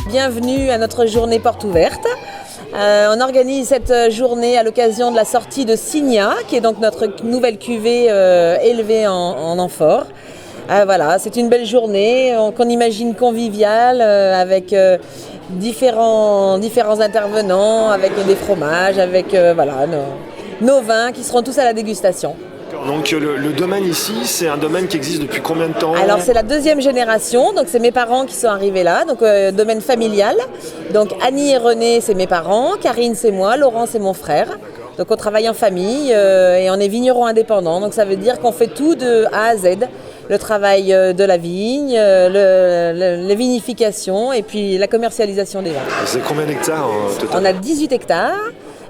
Bienvenue à notre journée porte ouverte. On organise cette journée à l'occasion de la sortie de Signa, qui est donc notre nouvelle cuvée élevée en amphore. Voilà, c'est une belle journée qu'on imagine conviviale avec différents intervenants, avec des fromages, avec nos vins qui seront tous à la dégustation. Donc le domaine ici, c'est un domaine qui existe depuis combien de temps? Alors c'est la deuxième génération, donc c'est mes parents qui sont arrivés là, donc domaine familial. Donc Annie et René, c'est mes parents, Karine c'est moi, Laurent c'est mon frère. Donc on travaille en famille et on est vignerons indépendants, donc ça veut dire qu'on fait tout de A à Z. Le travail de la vigne, la vinification et puis la commercialisation des vins. C'est combien d'hectares total? On a 18 hectares.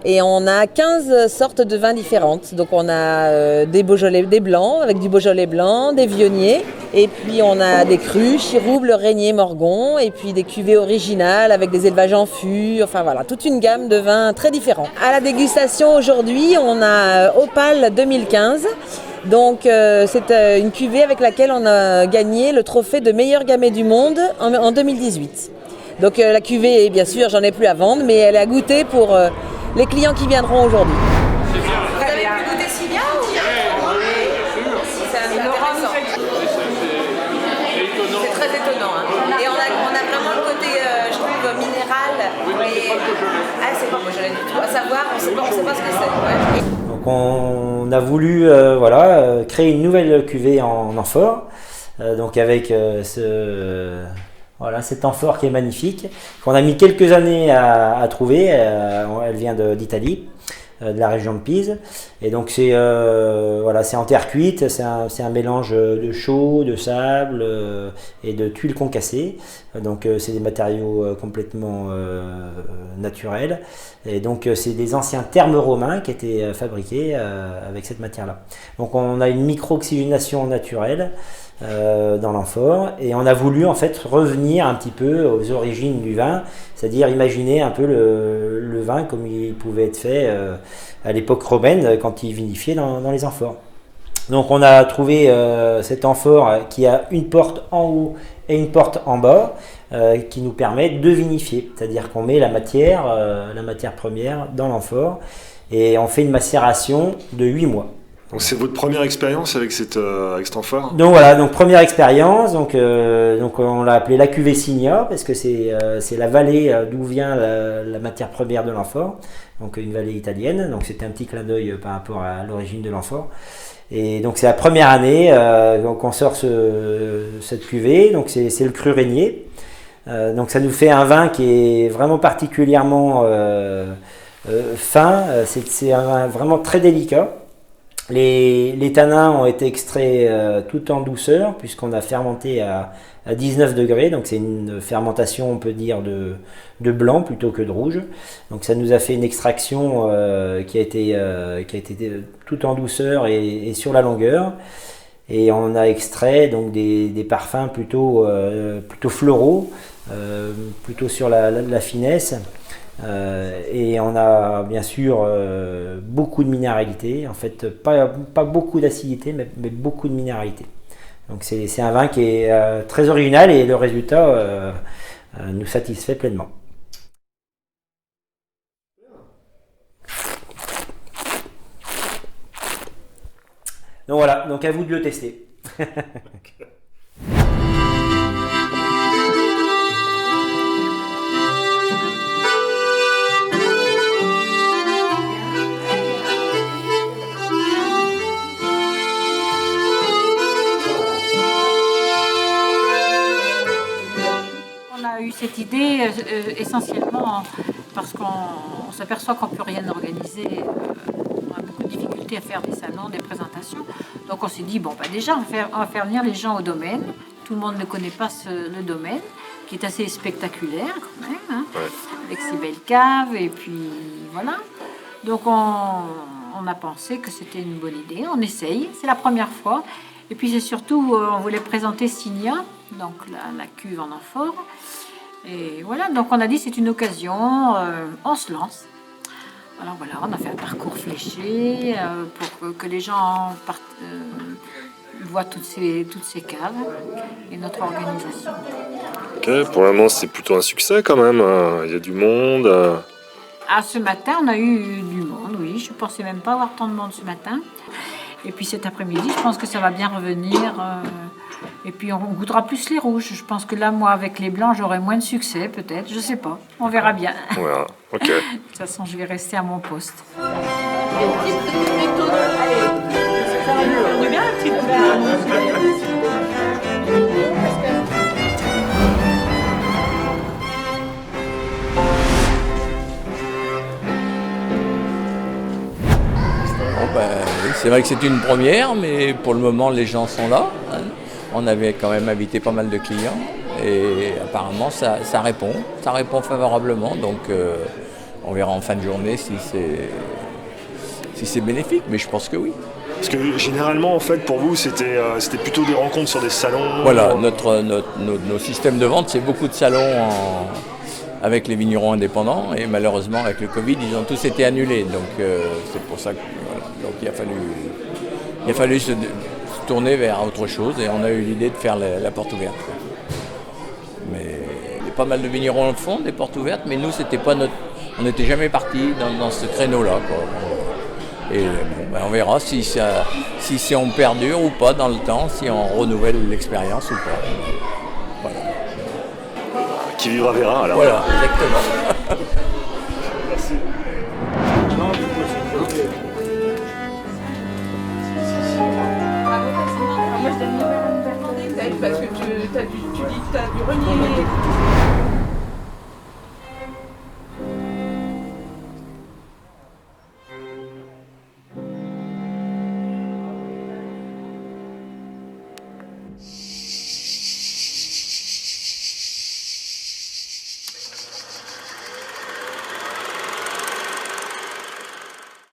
Et on a 15 sortes de vins différentes. Donc on a des Beaujolais, des blancs avec du Beaujolais blanc, des Viogniers. Et puis on a des crus, Chirouble, Régnier, Morgon. Et puis des cuvées originales avec des élevages en fût. Enfin voilà, toute une gamme de vins très différents. À la dégustation aujourd'hui, on a Opale 2015. Donc c'est une cuvée avec laquelle on a gagné le trophée de meilleur gamay du monde en 2018. Donc la cuvée, bien sûr, j'en ai plus à vendre, mais elle est à goûter pour les clients qui viendront aujourd'hui. Vous avez pu goûter Signa ou c'est intéressant. C'est très étonnant. Hein. Et on a vraiment le côté, je trouve, minéral. C'est pas Beaujolais du tout. À savoir, on sait pas ce que c'est. Ouais. Donc on a voulu créer une nouvelle cuvée en amphore, donc avec cet amphore qui est magnifique, qu'on a mis quelques années à trouver. Elle vient d'Italie, de la région de Pise. Et donc c'est en terre cuite, c'est un mélange de chaux, de sable et de tuiles concassées. Donc c'est des matériaux complètement naturels. Et donc c'est des anciens thermes romains qui étaient fabriqués avec cette matière-là. Donc on a une micro-oxygénation naturelle dans l'amphore, et on a voulu en fait revenir un petit peu aux origines du vin, c'est-à-dire imaginer un peu le vin comme il pouvait être fait à l'époque romaine quand il vinifiait dans les amphores. Donc on a trouvé cet amphore qui a une porte en haut et une porte en bas qui nous permet de vinifier, c'est-à-dire qu'on met la matière première dans l'amphore et on fait une macération de 8 mois. Donc c'est votre première expérience avec cet amphore? Donc voilà, donc première expérience, donc on l'a appelé la cuvée Signa parce que c'est la vallée d'où vient la matière première de l'amphore, donc une vallée italienne, donc c'était un petit clin d'œil par rapport à l'origine de l'amphore. Et donc c'est la première année qu'on sort cette cuvée, donc c'est le cru Régnier. Donc ça nous fait un vin qui est vraiment particulièrement fin, c'est un vin vraiment très délicat. Les tanins ont été extraits tout en douceur puisqu'on a fermenté à 19 degrés, donc c'est une fermentation on peut dire de blanc plutôt que de rouge. Donc ça nous a fait une extraction qui a été tout en douceur et sur la longueur. Et on a extrait donc des parfums plutôt floraux, plutôt sur la finesse. Et on a bien sûr beaucoup de minéralité, en fait pas beaucoup d'acidité mais beaucoup de minéralité. Donc c'est un vin qui est très original et le résultat nous satisfait pleinement. Donc voilà, donc à vous de le tester. On a eu cette idée essentiellement parce qu'on s'aperçoit qu'on ne peut rien organiser. On a beaucoup de difficultés difficulté à faire des salons, des présentations. Donc on s'est dit, bon, déjà, on va faire venir les gens au domaine. Tout le monde ne connaît pas le domaine, qui est assez spectaculaire quand même, hein, avec ses belles caves, et puis voilà. Donc on a pensé que c'était une bonne idée, on essaye, c'est la première fois. Et puis c'est surtout, on voulait présenter Signia, donc la cuve en amphore. Et voilà, donc on a dit c'est une occasion, on se lance. Alors voilà, on a fait un parcours fléché pour que les gens voient toutes ces caves et notre organisation. Ok, pour le moment c'est plutôt un succès quand même, il y a du monde. Ah, ce matin, on a eu du monde, oui. Je ne pensais même pas avoir tant de monde ce matin. Et puis cet après-midi, je pense que ça va bien revenir. Et puis on goûtera plus les rouges. Je pense que là, moi, avec les blancs, j'aurai moins de succès, peut-être. Je ne sais pas. On verra bien. Voilà, ok. De toute façon, je vais rester à mon poste. C'est vrai que c'est une première, mais pour le moment les gens sont là. On avait quand même invité pas mal de clients et apparemment ça répond favorablement. Donc on verra en fin de journée si c'est bénéfique, mais je pense que oui. Parce que généralement en fait pour vous c'était plutôt des rencontres sur des salons. Voilà, nos systèmes de vente, c'est beaucoup de salons avec les vignerons indépendants et malheureusement avec le Covid ils ont tous été annulés. Donc c'est pour ça que donc il a fallu se tourner vers autre chose et on a eu l'idée de faire la porte ouverte. Mais il y a pas mal de vignerons le font, des portes ouvertes, mais nous on n'était jamais partis dans ce créneau-là, quoi. Et bon, on verra si on perdure ou pas dans le temps, si on renouvelle l'expérience ou pas. Voilà. Qui vivra verra alors. Voilà, exactement. Merci. Moi, je t'ai demandé parce que tu dis que tu as du renier.